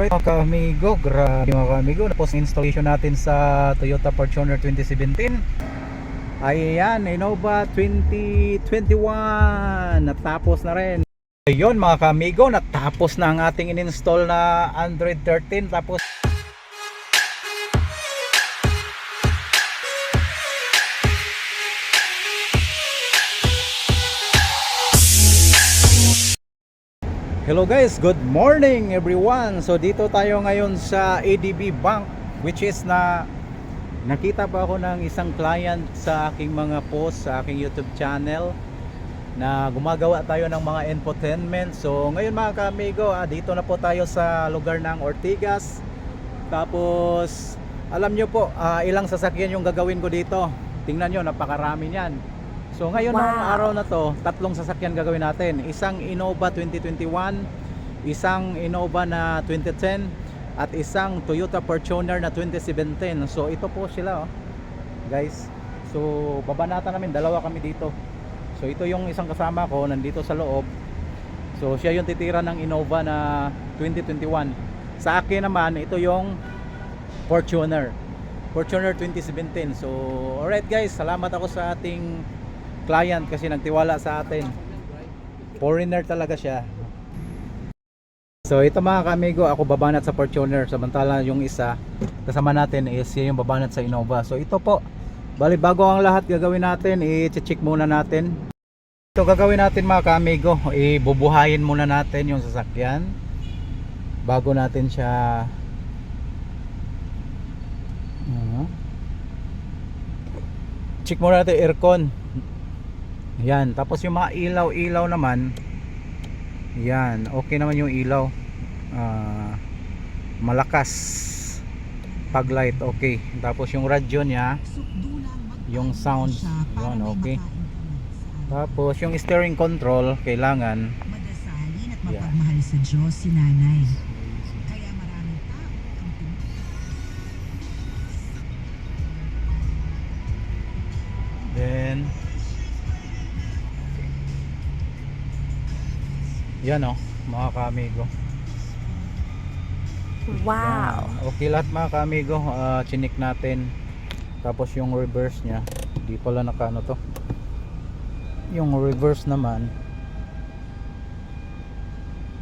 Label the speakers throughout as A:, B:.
A: Right mga ka-amigo, grabe mga ka-amigo, napos installation natin sa Toyota Fortuner 2017. Ayan, Innova 2021 natapos na rin. Ayun mga ka-amigo, natapos na ang ating in-install na Android 13. Tapos hello guys, good morning everyone. So dito tayo ngayon sa ADB Bank, which is nakita pa ako ng isang client sa aking mga post sa aking YouTube channel na gumagawa tayo ng mga infotainment. So ngayon mga ka-amigo, dito na po tayo sa lugar ng Ortigas. Tapos alam nyo po, ilang sasakyan yung gagawin ko dito. Tingnan nyo, napakarami niyan. So ngayon ng araw na to, tatlong sasakyan gagawin natin. Isang Innova 2021, isang Innova na 2010, at isang Toyota Fortuner na 2017. So ito po sila guys. So babanatan namin, dalawa kami dito. So ito yung isang kasama ko nandito sa loob. So siya yung titira ng Innova na 2021. Sa akin naman, ito yung Fortuner 2017. So alright guys, salamat ako sa ating client kasi nagtiwala sa atin. Foreigner talaga siya. So ito mga ka-amigo, ako babanat sa Fortuner, samantala yung isa kasama natin is yung babanat sa Innova. So ito po, bali bago ang lahat gagawin natin, i-check muna natin. Ito gagawin natin mga ka-amigo, ibubuhayin muna natin yung sasakyan bago natin siya check muna natin aircon. Yan, tapos yung mga ilaw naman, yan, okay naman yung ilaw. Malakas pag light, okay. Tapos yung radyo niya, yung sound, yun, okay. Tapos yung steering control, kailangan
B: madasalin at mapagmahal sa Diyos si nanay. Kaya maraming tao ang
A: then yan mga ka-amigo.
C: Wow.
A: Yan. Okay lahat mga ka-amigo, chinik natin. Tapos yung reverse nya, di pala nakaano to. Yung reverse naman,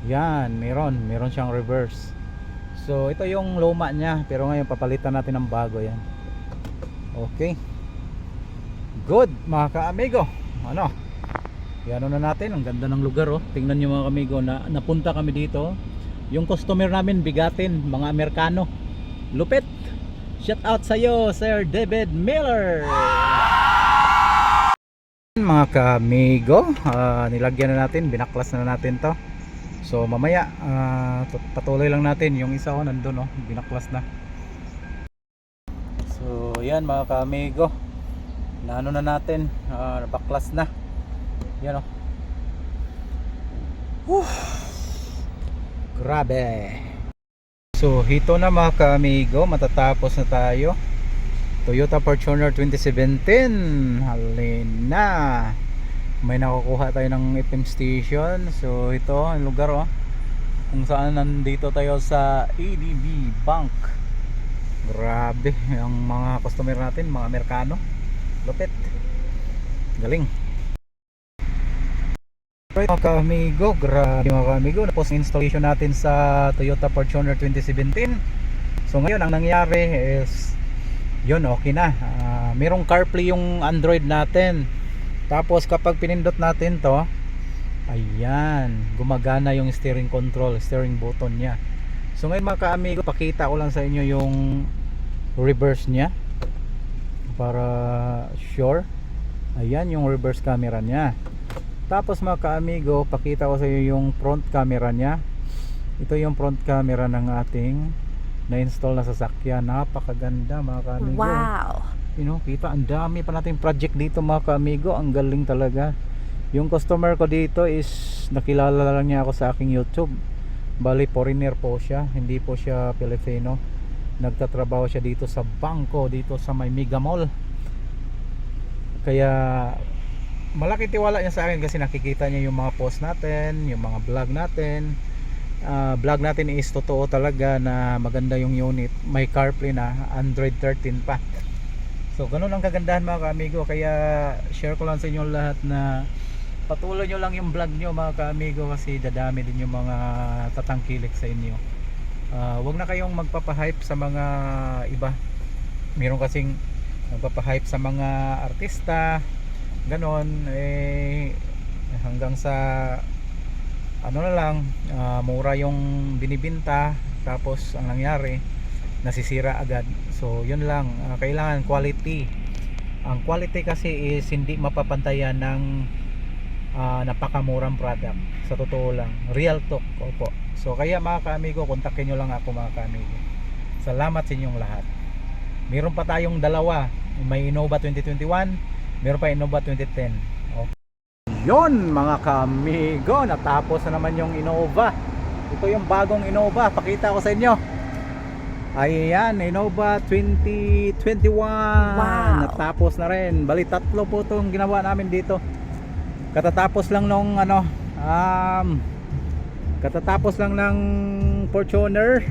A: yan, meron siyang reverse. So ito yung luma nya, pero ngayon papalitan natin ng bago yan. Okay, good mga ka-amigo. Yan na natin, ang ganda ng lugar Tingnan nyo mga amigo, napunta kami dito. Yung customer namin bigatin, mga Amerikano. Lupit. Shout out sa iyo, Sir David Miller. Mga ka-amigo, nilagyan na natin, binaklas na natin to. So mamaya patuloy lang natin. Yung isa nandun binaklas na. So yan mga ka-amigo, naano na natin, nabaklas na. Yan grabe. So ito na mga ka-amigo, matatapos na tayo. Toyota Fortuner 2017. Halina, may nakukuha tayo ng FM station. So ito ang lugar kung saan nandito tayo sa ADB Bank. Grabe, ang mga customer natin, mga Amerikano. Lupit, galing. Right mga ka-amigo, grabe mga ka-amigo, napos installation natin sa Toyota Fortuner 2017. So ngayon ang nangyari is yun, okay na. Merong CarPlay yung Android natin. Tapos kapag pinindot natin to, ayan, gumagana yung steering control, steering button nya. So ngayon mga ka-amigo, pakita ko lang sa inyo yung reverse nya para sure. Ayan yung reverse camera nya. Tapos mga ka-amigo, pakita ko sa iyo yung front camera nya. Ito yung front camera ng ating na-install na sasakyan. Napakaganda mga ka-amigo.
C: Wow.
A: Kita, ang dami pa nating project dito mga ka-amigo. Ang galing talaga. Yung customer ko dito is nakilala lang niya ako sa aking YouTube. Bali foreigner po siya, hindi po siya Pilipino. Nagtatrabaho siya dito sa bangko, dito sa may Mega Mall. Kaya malaki tiwala niya sa akin kasi nakikita niya yung mga post natin, yung mga vlog natin. vlog natin is totoo talaga na maganda yung unit. May CarPlay na, Android 13 pa. So ganun ang kagandahan mga kaamigo. Kaya share ko lang sa inyo lahat na patuloy nyo lang yung vlog nyo mga kaamigo, kasi dadami din yung mga tatangkilik sa inyo. Wag na kayong magpapahype sa mga iba. Meron kasing magpapahype sa mga artista ganon, hanggang sa ano na lang, mura yung binibinta, tapos ang nangyari nasisira agad. So yun lang, kailangan quality. Ang quality kasi is hindi mapapantayan ng napakamurang product. Sa totoo lang, real talk. Opo. So kaya mga kaamigo, kontakin nyo lang ako mga kaamigo. Salamat sa inyong lahat. Meron pa tayong dalawa, may Innova 2021, meron pa Innova 2010. Okay. Yon mga kaamigo, natapos na naman yung Innova. Ito yung bagong Innova, pakita ko sa inyo. Ayan, Innova 2021.
C: Wow.
A: Natapos na rin. Bali tatlo po itong ginawa namin dito. Katatapos lang nung katatapos lang ng Fortuner.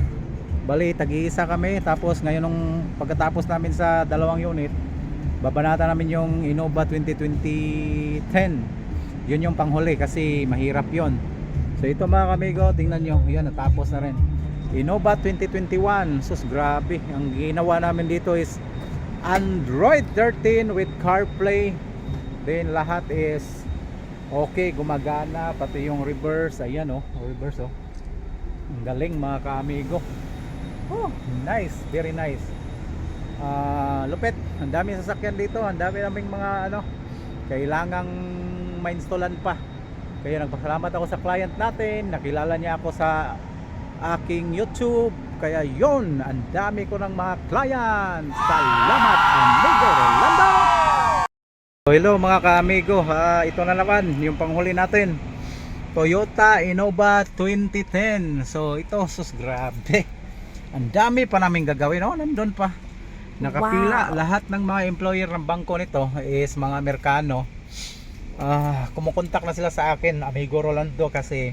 A: Bali tag-iisa kami. Tapos ngayon nung pagkatapos namin sa dalawang unit, babanata namin yung Innova 2010. Yun yung panghuli kasi mahirap yon. So ito mga kamigo, tingnan nyo, yan natapos na rin. Innova 2021. Sus, grabe. Ang ginawa namin dito is Android 13 with CarPlay. Then lahat is okay, gumagana. Pati yung reverse, ayan oh, reverse oh. Ang galing mga kaamigo. Oh, nice, very nice. Lupit. Ang dami sasakyan dito. Ang dami naming mga kailangang ma-installan pa. Kaya nagpasalamat ako sa client natin. Nakilala niya ako sa aking YouTube. Kaya yon, ang dami ko ng mga client. Salamat amigo Rolando. So hello mga kaamigo, ito na naman yung panghuli natin, Toyota Innova 2010. So ito, sus, grabe. Ang dami pa namin gagawin. Nandun pa. Nakapila.
C: Wow.
A: Lahat ng mga employer ng bangko nito is mga Amerikano. Kumukontak na sila sa akin, amigo Rolando, kasi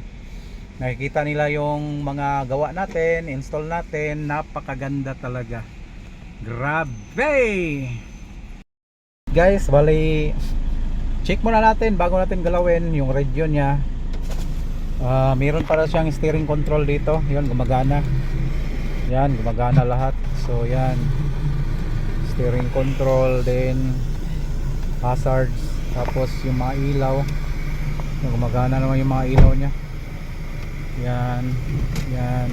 A: nakikita nila yung mga gawa natin, install natin. Napakaganda talaga. Grabe. Guys, bali check muna natin bago natin galawin yung radio niya. Meron para siyang steering control dito. Yun, gumagana. Yan, gumagana lahat. So yan, steering control, then hazards, tapos yung mga ilaw. Yung gumagana naman yung mga ilaw niya. Yan, yan.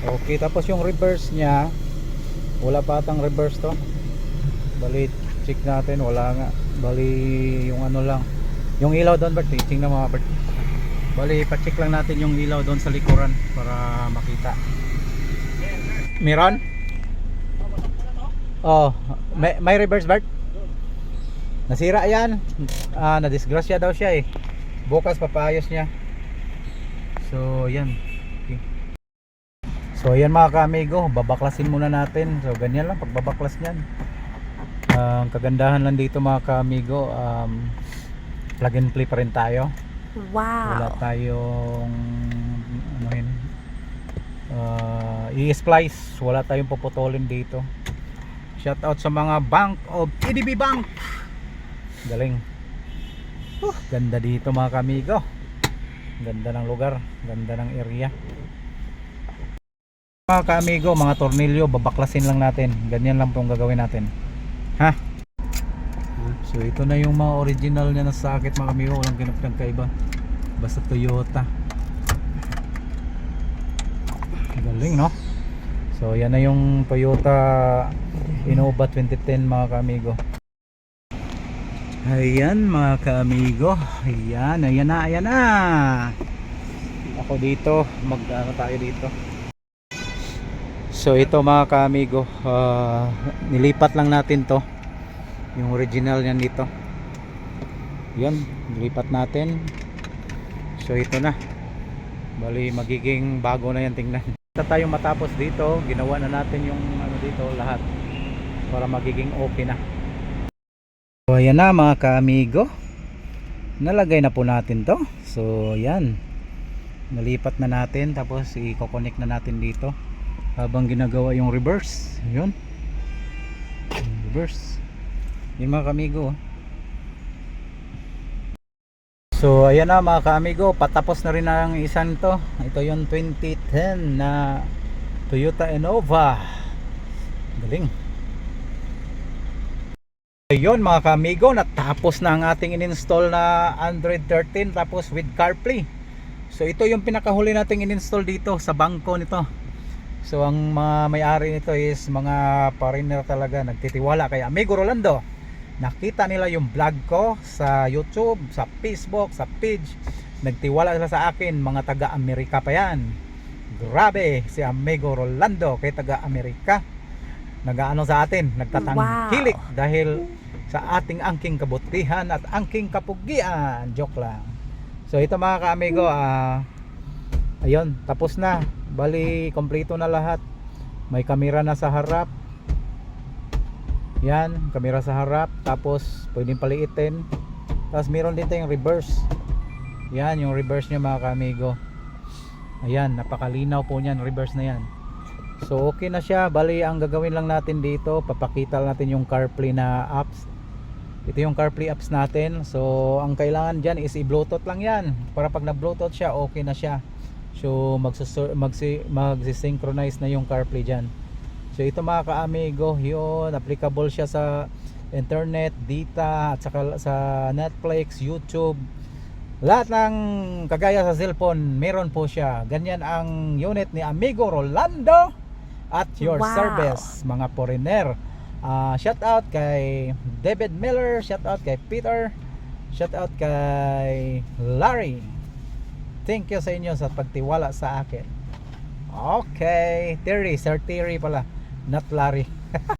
A: Okay, tapos yung reverse niya, wala pa atang reverse to. Bali check natin, wala nga. Bali yung lang, yung ilaw doon, Bert, tingnan mga Bert. Bali pa-check lang natin yung ilaw doon sa likuran para makita. Meron? Oh, may reverse, Bert? Nasira yan. Na-disgrasya daw siya eh. Bukas papaayos niya. So yan. Okay. So yan mga kaamigo, babaklasin muna natin. So ganyan lang pagbabaklas niyan. Ang kagandahan lang dito mga kaamigo, plug and play pa rin tayo.
C: Wow.
A: Wala tayong i-splice, wala tayong puputulin dito. Shout out sa mga bank of EDB Bank. Galing. Ganda dito mga kaamigo. Ganda ng lugar, ganda ng area. Mga kaamigo, mga tornilyo babaklasin lang natin. Ganyan lang pong gagawin natin. Ha? So ito na yung mga original niya na socket mga kamigo. Walang kinagkaiba. Basta Toyota. Galing, no? So yan na yung Toyota Innova 2010 mga kaamigo. Ayan mga kaamigo. Ayan, ayan na, ayan na. Ako dito, tayo dito. So ito mga kaamigo, nilipat lang natin to, yung original niyan dito. Yun, nilipat natin. So ito na, bali magiging bago na yan, tingnan. Ito tayo matapos dito, ginawa na natin yung dito lahat para magiging okay na. So ayan na mga kaamigo, nalagay na po natin to. So yan, nalipat na natin, tapos i-connect na natin dito habang ginagawa yung reverse. Yun, reverse yun mga kaamigo. So ayan na mga kaamigo, patapos na rin ang isang to. Ito yung 2010 na Toyota Innova. Galing. Ayun mga kaamigo, natapos na ang ating in-install na Android 13 tapos with CarPlay. So ito yung pinakahuli nating in-install dito sa bangko nito. So ang mga may-ari nito is mga foreigner talaga, nagtitiwala kay Amigo Rolando. Nakita nila yung vlog ko sa YouTube, sa Facebook, sa page. Nagtiwala sila sa akin, mga taga-Amerika pa yan. Grabe si Amigo Rolando kay taga-Amerika. Nagaano sa atin, nagtatangkilik dahil sa ating angking kabutihan at angking kapugian. Joke lang. So ito mga kaamigo, ayun, tapos na. Bali, kompleto na lahat. May kamera na sa harap. Yan, kamera sa harap. Tapos pwedeng paliitin. Tapos meron dito yung reverse. Yan, yung reverse niya mga kaamigo. Ayan, napakalinaw po niyan, reverse na yan. So okay na siya. Bali, ang gagawin lang natin dito, papakita natin yung CarPlay na apps. Ito yung CarPlay apps natin. So ang kailangan dyan is i-bluetooth lang yan. Para pag na-bluetooth siya, okay na siya. So magsisynchronize na yung CarPlay dyan. So ito mga kaamigo, yun, applicable siya sa internet, data, at saka sa Netflix, YouTube. Lahat ng kagaya sa cellphone, meron po siya. Ganyan ang unit ni Amigo Rolando at your service, mga foreigner. Shout out kay David Miller, shout out kay Peter, shout out kay Larry. Thank you sa inyo sa pagtiwala sa akin. Okay, Terry, Sir Terry pala, not Larry.